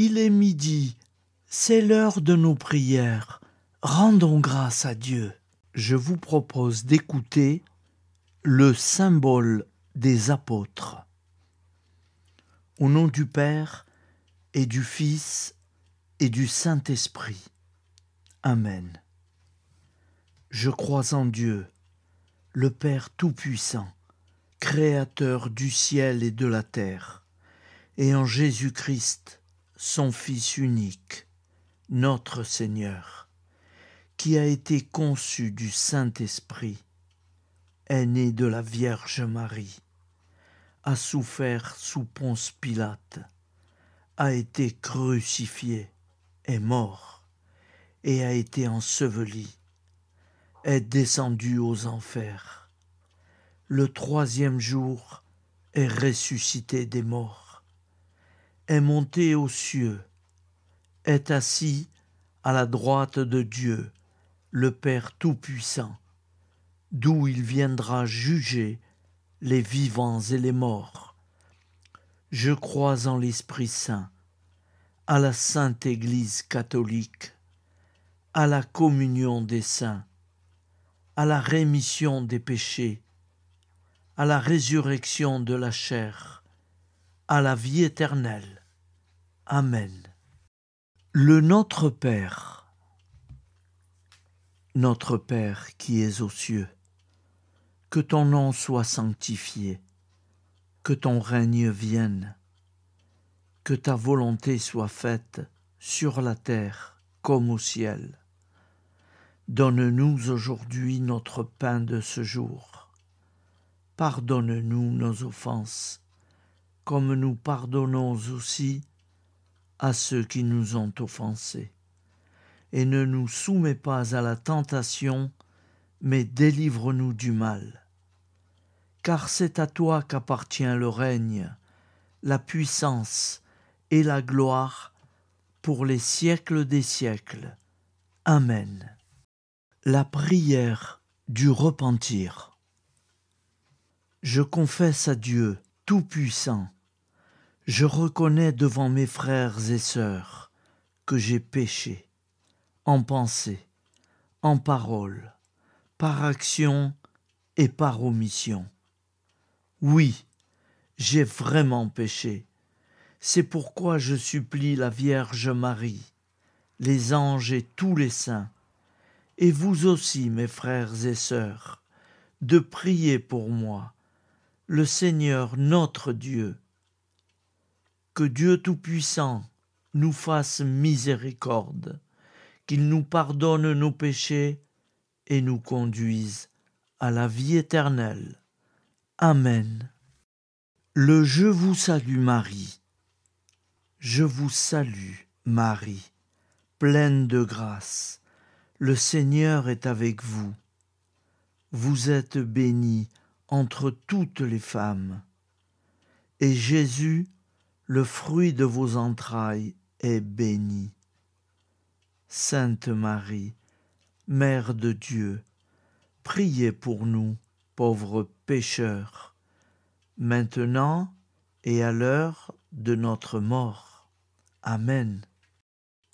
Il est midi, c'est l'heure de nos prières. Rendons grâce à Dieu. Je vous propose d'écouter le symbole des apôtres. Au nom du Père et du Fils et du Saint-Esprit. Amen. Je crois en Dieu, le Père Tout-Puissant, Créateur du ciel et de la terre, et en Jésus-Christ, son Fils unique, notre Seigneur, qui a été conçu du Saint-Esprit, est né de la Vierge Marie, a souffert sous Ponce Pilate, a été crucifié, est mort, et a été enseveli, est descendu aux enfers. Le troisième jour est ressuscité des morts, est monté aux cieux, est assis à la droite de Dieu, le Père Tout-Puissant, d'où il viendra juger les vivants et les morts. Je crois en l'Esprit Saint, à la Sainte Église catholique, à la communion des saints, à la rémission des péchés, à la résurrection de la chair, à la vie éternelle. Amen. Le Notre Père. Notre Père qui es aux cieux, que ton nom soit sanctifié, que ton règne vienne, que ta volonté soit faite sur la terre comme au ciel. Donne-nous aujourd'hui notre pain de ce jour. Pardonne-nous nos offenses, comme nous pardonnons aussi à ceux qui nous ont offensés. Et ne nous soumets pas à la tentation, mais délivre-nous du mal. Car c'est à toi qu'appartient le règne, la puissance et la gloire pour les siècles des siècles. Amen. La prière du repentir. Je confesse à Dieu Tout-Puissant, je reconnais devant mes frères et sœurs que j'ai péché, en pensée, en parole, par action et par omission. Oui, j'ai vraiment péché. C'est pourquoi je supplie la Vierge Marie, les anges et tous les saints, et vous aussi, mes frères et sœurs, de prier pour moi, le Seigneur notre Dieu. Que Dieu Tout-Puissant nous fasse miséricorde, qu'il nous pardonne nos péchés et nous conduise à la vie éternelle. Amen. Le Je vous salue Marie. Je vous salue Marie, pleine de grâce. Le Seigneur est avec vous. Vous êtes bénie entre toutes les femmes. Et Jésus, le fruit de vos entrailles, est béni. Sainte Marie, Mère de Dieu, priez pour nous, pauvres pécheurs, maintenant et à l'heure de notre mort. Amen.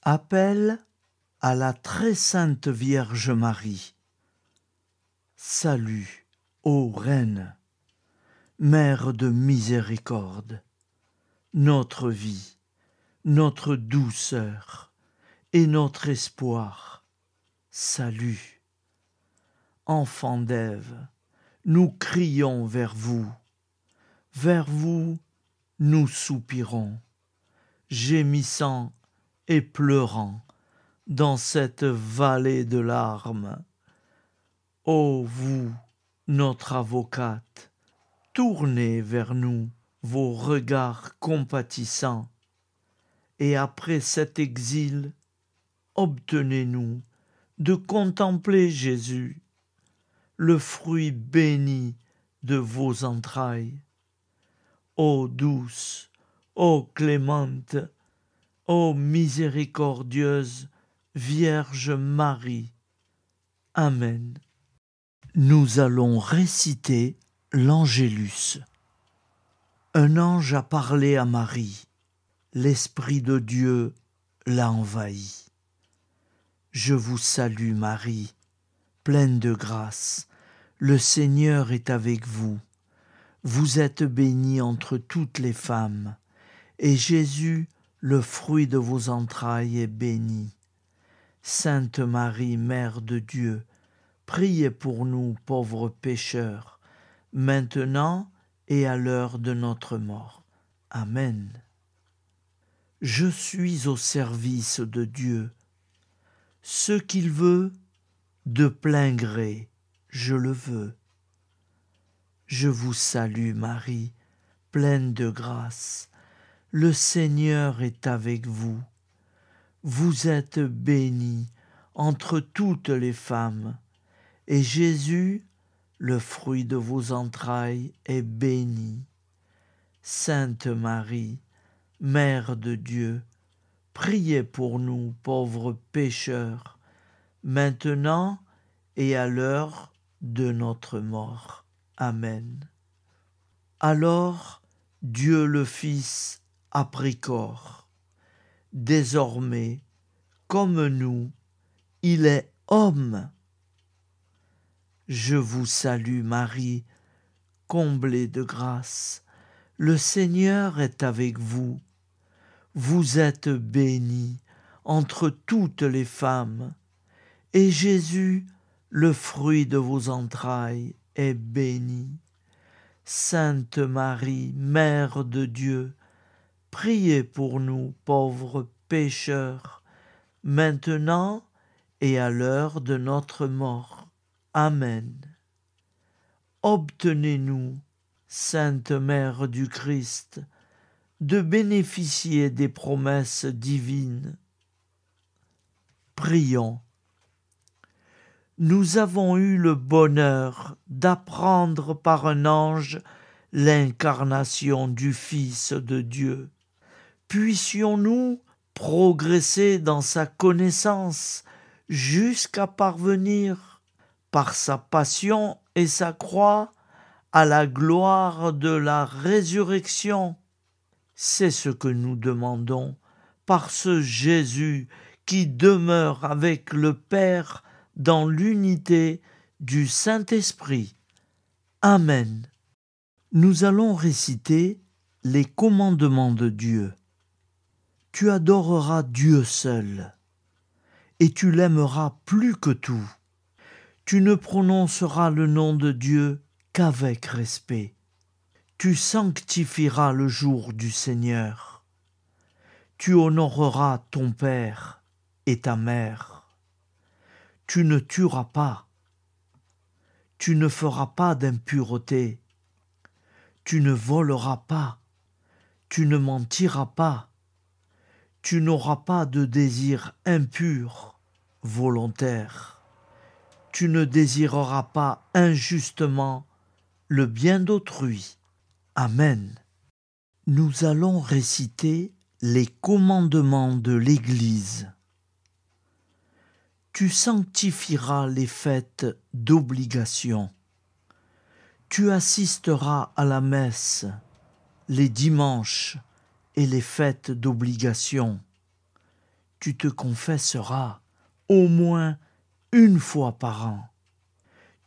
Appel à la très sainte Vierge Marie. Salut, ô Reine, Mère de miséricorde, notre vie, notre douceur et notre espoir. Salut. Enfants d'Ève, nous crions vers vous nous soupirons, gémissant et pleurant dans cette vallée de larmes. Ô vous, notre avocate, tournez vers nous vos regards compatissants, et après cet exil, obtenez-nous de contempler Jésus, le fruit béni de vos entrailles. Ô douce, ô clémente, ô miséricordieuse Vierge Marie. Amen. Nous allons réciter l'Angélus. Un ange a parlé à Marie. l'Esprit de Dieu l'a envahi. Je vous salue Marie, pleine de grâce, le Seigneur est avec vous. Vous êtes bénie entre toutes les femmes, et Jésus, le fruit de vos entrailles, est béni. Sainte Marie, Mère de Dieu, priez pour nous pauvres pécheurs, maintenant et à l'heure de notre mort. Amen. Je suis au service de Dieu. Ce qu'il veut, de plein gré, je le veux. Je vous salue Marie, pleine de grâce. Le Seigneur est avec vous. Vous êtes bénie entre toutes les femmes, et Jésus, le fruit de vos entrailles, est béni. Sainte Marie, Mère de Dieu, priez pour nous pauvres pécheurs, maintenant et à l'heure de notre mort. Amen. Alors Dieu le Fils a pris corps. Désormais, comme nous, il est homme. Je vous salue Marie, comblée de grâce. Le Seigneur est avec vous. Vous êtes bénie entre toutes les femmes, et Jésus, le fruit de vos entrailles, est béni. Sainte Marie, Mère de Dieu, priez pour nous pauvres pécheurs, maintenant et à l'heure de notre mort. Amen. Obtenez-nous, Sainte Mère du Christ, de bénéficier des promesses divines. Prions. Nous avons eu le bonheur d'apprendre par un ange l'incarnation du Fils de Dieu. Puissions-nous progresser dans sa connaissance jusqu'à parvenir, par sa passion et sa croix, à la gloire de la résurrection. C'est ce que nous demandons par ce Jésus qui demeure avec le Père dans l'unité du Saint-Esprit. Amen. Nous allons réciter les commandements de Dieu. Tu adoreras Dieu seul, et tu l'aimeras plus que tout. Tu ne prononceras le nom de Dieu qu'avec respect. Tu sanctifieras le jour du Seigneur. Tu honoreras ton père et ta mère. Tu ne tueras pas. Tu ne feras pas d'impureté. Tu ne voleras pas. Tu ne mentiras pas. Tu n'auras pas de désir impur, volontaire. Tu ne désireras pas injustement le bien d'autrui. Amen. Nous allons réciter les commandements de l'Église. Tu sanctifieras les fêtes d'obligation. Tu assisteras à la messe les dimanches et les fêtes d'obligation. Tu te confesseras au moins une fois par an.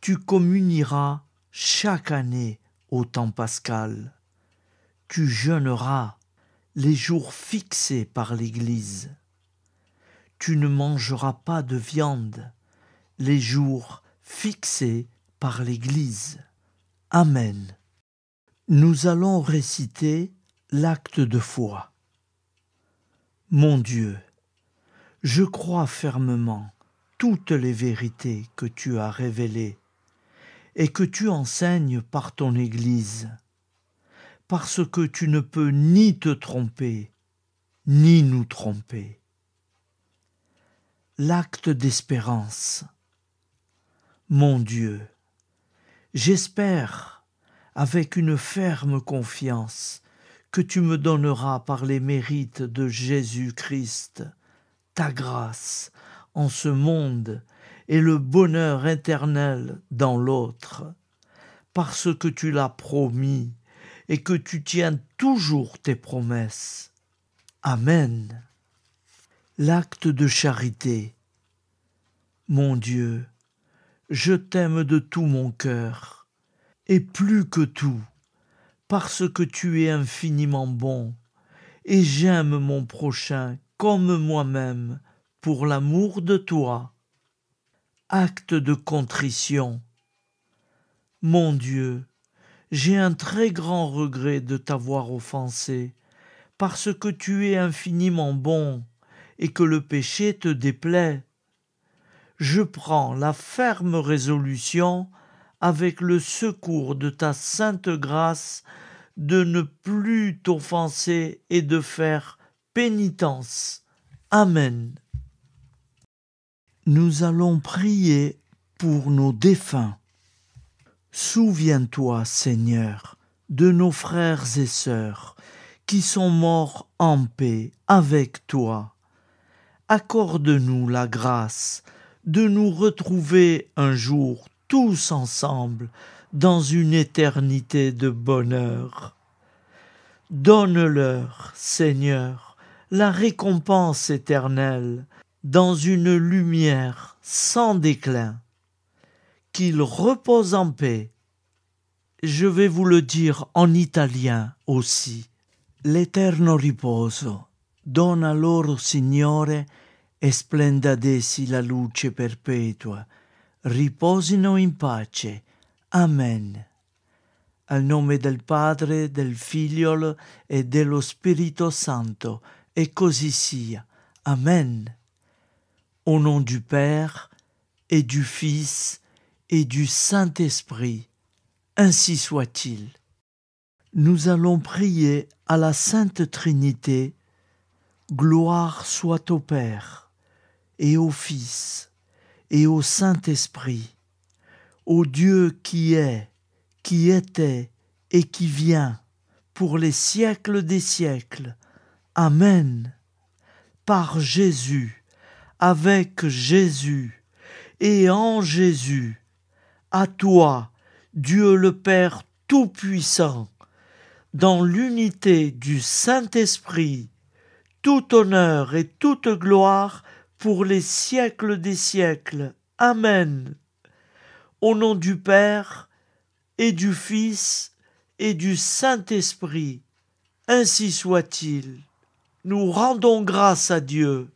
Tu communieras chaque année au temps pascal. Tu jeûneras les jours fixés par l'Église. Tu ne mangeras pas de viande les jours fixés par l'Église. Amen. Nous allons réciter l'acte de foi. Mon Dieu, je crois fermement toutes les vérités que tu as révélées et que tu enseignes par ton Église, parce que tu ne peux ni te tromper, ni nous tromper. L'acte d'espérance. Mon Dieu, j'espère avec une ferme confiance que tu me donneras par les mérites de Jésus-Christ ta grâce en ce monde et le bonheur éternel dans l'autre, parce que tu l'as promis et que tu tiens toujours tes promesses. Amen. L'acte de charité. Mon Dieu, je t'aime de tout mon cœur, et plus que tout, parce que tu es infiniment bon, et j'aime mon prochain comme moi-même, pour l'amour de toi. Acte de contrition. Mon Dieu, j'ai un très grand regret de t'avoir offensé, parce que tu es infiniment bon et que le péché te déplaît. Je prends la ferme résolution, avec le secours de ta sainte grâce, de ne plus t'offenser et de faire pénitence. Amen. Nous allons prier pour nos défunts. Souviens-toi, Seigneur, de nos frères et sœurs qui sont morts en paix avec toi. Accorde-nous la grâce de nous retrouver un jour tous ensemble dans une éternité de bonheur. Donne-leur, Seigneur, la récompense éternelle dans une lumière sans déclin. Qu'ils reposent en paix. Je vais vous le dire en italien aussi. L'eterno riposo dona loro, Signore, e splenda ad essi la luce perpetua. Riposino in pace. Amen. Al nome del Padre, del Figlio e dello Spirito Santo, et così sia. Amen. Au nom du Père et du Fils et du Saint-Esprit, ainsi soit-il. Nous allons prier à la Sainte Trinité. Gloire soit au Père, et au Fils, et au Saint-Esprit, au Dieu qui est, qui était, et qui vient, pour les siècles des siècles. Amen. Par Jésus, avec Jésus, et en Jésus, à toi, Dieu le Père Tout-Puissant, dans l'unité du Saint-Esprit, tout honneur et toute gloire pour les siècles des siècles. Amen. Au nom du Père et du Fils et du Saint-Esprit, ainsi soit-il. Nous rendons grâce à Dieu.